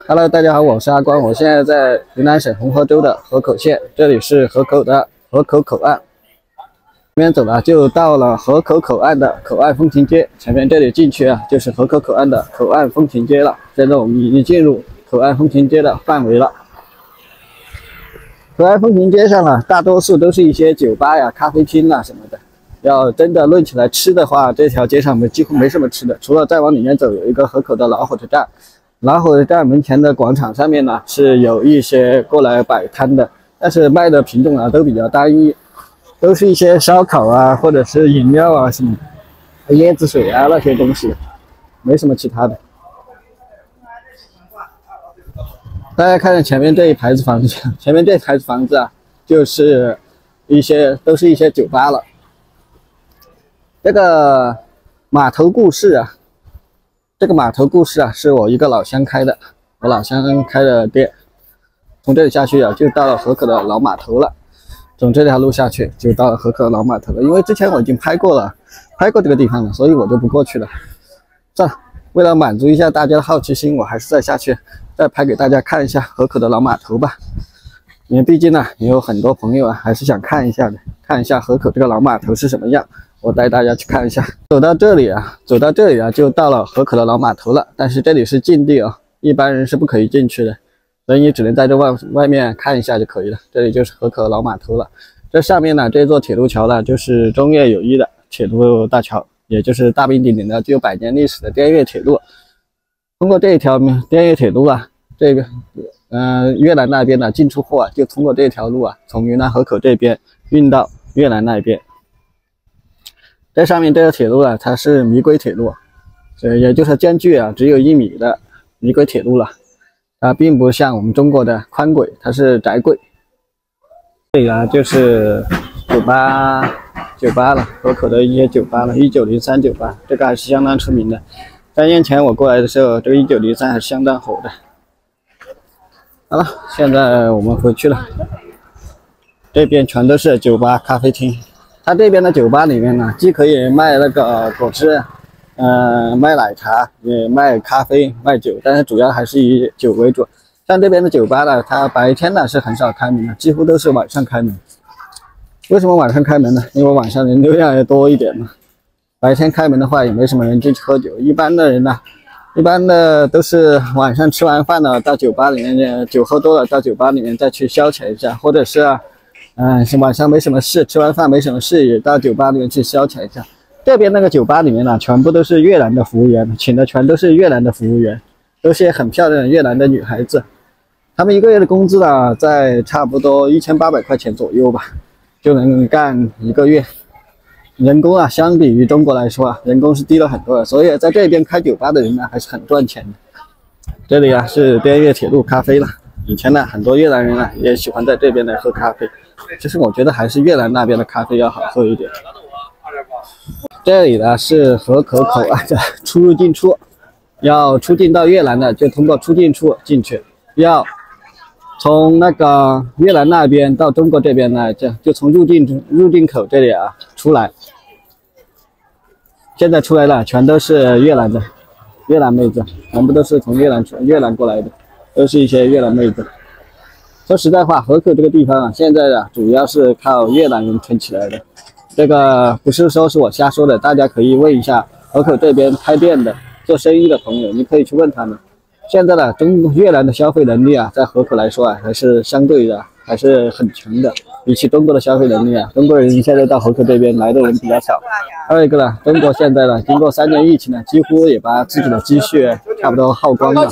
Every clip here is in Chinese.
Hello，大家好，我是阿光，我现在在云南省红河州的河口县，这里是河口的河口口岸。这边走了就到了河口口岸的口岸风情街，前面这里进去就是河口口岸的口岸风情街了。现在我们已经进入口岸风情街的范围了。口岸风情街上大多数都是一些酒吧呀、咖啡厅什么的。要真的论起来吃的话，这条街上几乎没什么吃的，除了再往里面走有一个河口的老火车站。老火车站门前的广场上面是有一些过来摆摊的，但是卖的品种都比较单一，都是一些烧烤或者是饮料什么椰子水那些东西，没什么其他的。大家看看前面这一排子房子，前面这一排子房子就是都是一些酒吧了。这个码头故事这个码头故事是我一个老乡开的，我老乡开的店。从这里下去就到了河口的老码头了，从这条路下去就到了河口的老码头了。因为之前我已经拍过这个地方了，所以我就不过去了。算了，为了满足一下大家的好奇心，我还是再下去再拍给大家看一下河口的老码头吧。因为毕竟也有很多朋友还是想看一下的，看一下河口这个老码头是什么样。我带大家去看一下。走到这里就到了河口的老码头了，但是这里是禁地一般人是不可以进去的，所以你只能在这外面看一下就可以了。这里就是河口的老码头了。这上面这座铁路桥就是中越友谊的铁路大桥，也就是大名鼎鼎的具有100年历史的滇越铁路。通过这一条滇越铁路这个越南那边的进出货就通过这条路从云南河口这边运到越南那边。这上面这个铁路它是迷轨铁路，也就是间距只有1米的迷轨铁路了。它并不像我们中国的宽轨，它是窄轨。这里就是酒吧了，河口的一些酒吧了，1903酒吧，这个还是相当出名的。3年前我过来的时候，这个1903还是相当火的。好了，现在我们回去了。这边全都是酒吧、咖啡厅。它这边的酒吧里面既可以卖那个果汁，卖奶茶，也卖咖啡、卖酒，但是主要还是以酒为主。像这边的酒吧它白天是很少开门的，几乎都是晚上开门。为什么晚上开门呢？因为晚上人流量也多一点嘛。白天开门的话也没什么人进去喝酒，一般的都是晚上吃完饭了到酒吧里面，酒喝多了到酒吧里面再去消遣一下，或者是晚上没什么事，吃完饭没什么事也到酒吧里面去消遣一下。这边那个酒吧里面全部都是越南的服务员，请的全都是越南的服务员，都是很漂亮的越南的女孩子。他们一个月的工资在差不多1800块钱左右吧，就能干1个月。人工相比于中国来说人工是低了很多的，所以在这边开酒吧的人还是很赚钱的。这里是滇越铁路咖啡了，以前很多越南人也喜欢在这边来喝咖啡。其实我觉得还是越南那边的咖啡要好喝一点。这里是河口口岸的出入境处，要出境到越南的就通过出境处进去，要从那个越南那边到中国这边就从入境口这里出来。现在出来了，全都是越南妹子，全部都是从越南过来的，都是一些越南妹子。说实在话，河口这个地方现在主要是靠越南人撑起来的。这个不是说是我瞎说的，大家可以问一下河口这边开店的、做生意的朋友，你可以去问他们。现在越南的消费能力在河口来说还是相对的还是很强的，比起中国的消费能力中国人现在到河口这边来的人比较少。还有一个中国现在经过3年疫情几乎也把自己的积蓄差不多耗光了。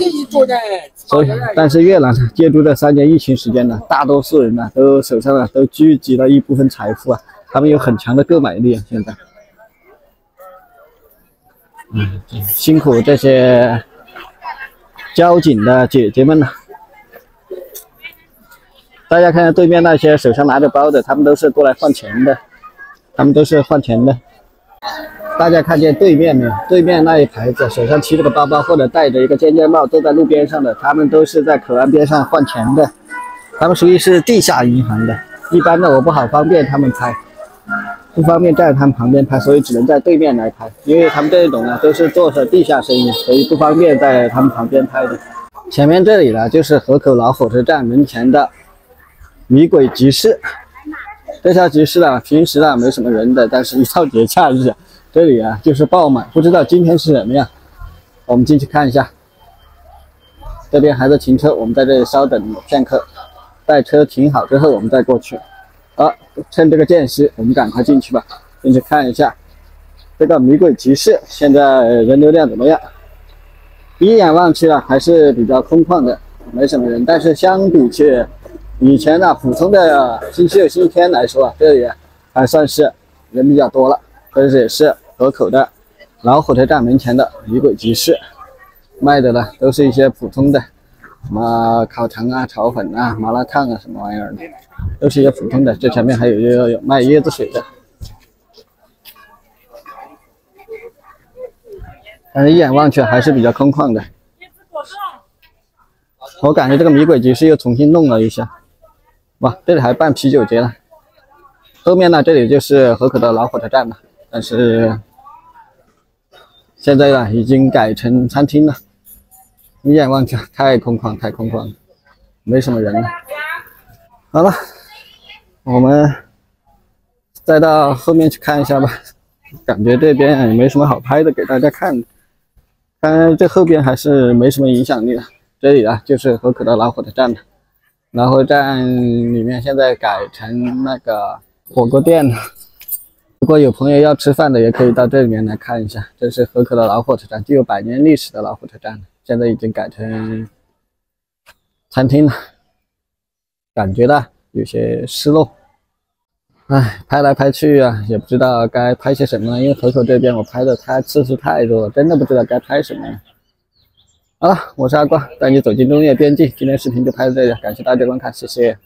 所以，但是越南借助这3年疫情时间大多数人都手上都聚集了一部分财富他们有很强的购买力现在。辛苦这些交警的姐姐们了。大家看看对面那些手上拿着包的，他们都是过来换钱的，大家看见对面没有？对面那一排子手上提着个包包或者戴着一个尖尖帽坐在路边上的，他们都是在口岸边上换钱的，他们属于是地下银行的。一般的我不好方便他们拍，不方便在他们旁边拍，所以只能在对面来拍，因为他们这种都是做着地下生意，所以不方便在他们旁边拍的。前面这里呢，就是河口老火车站门前的米轨集市。这条集市呢，平时呢没什么人的，但是一到节假日，这里啊就是爆满。不知道今天是什么样，我们进去看一下。这边还在停车，我们在这里稍等片刻，待车停好之后，我们再过去。好，趁这个间隙，我们赶快进去吧，进去看一下这个米轨集市现在人流量怎么样。一眼望去啊，还是比较空旷的，没什么人。但是相比起以前呢，普通的星期六、星期天来说啊，这里还算是人比较多了。这也是河口的老火车站门前的米轨集市，卖的呢都是一些普通的，什么烤肠啊、炒粉啊、麻辣烫啊，什么玩意儿的，都是一些普通的。这前面还有卖椰子水的。但是一眼望去还是比较空旷的。我感觉这个米轨集市又重新弄了一下，哇，这里还办啤酒节了。后面呢，这里就是河口的老火车站了，但是现在呢已经改成餐厅了。一眼望去太空旷，太空旷了，没什么人了。好了，我们再到后面去看一下吧。感觉这边也没什么好拍的，给大家看的。看这后边还是没什么影响力的。这里啊，就是河口的老火车站了。老火车站里面现在改成那个火锅店了。如果有朋友要吃饭的，也可以到这里面来看一下。这是河口的老火车站，具有100年历史的老火车站了，现在已经改成餐厅了，感觉到有些失落。唉，拍来拍去啊，也不知道该拍些什么，因为河口这边我拍的次数太多了，真的不知道该拍什么。好了，我是阿光，带你走进中越边境。今天视频就拍到这里，感谢大家观看，谢谢。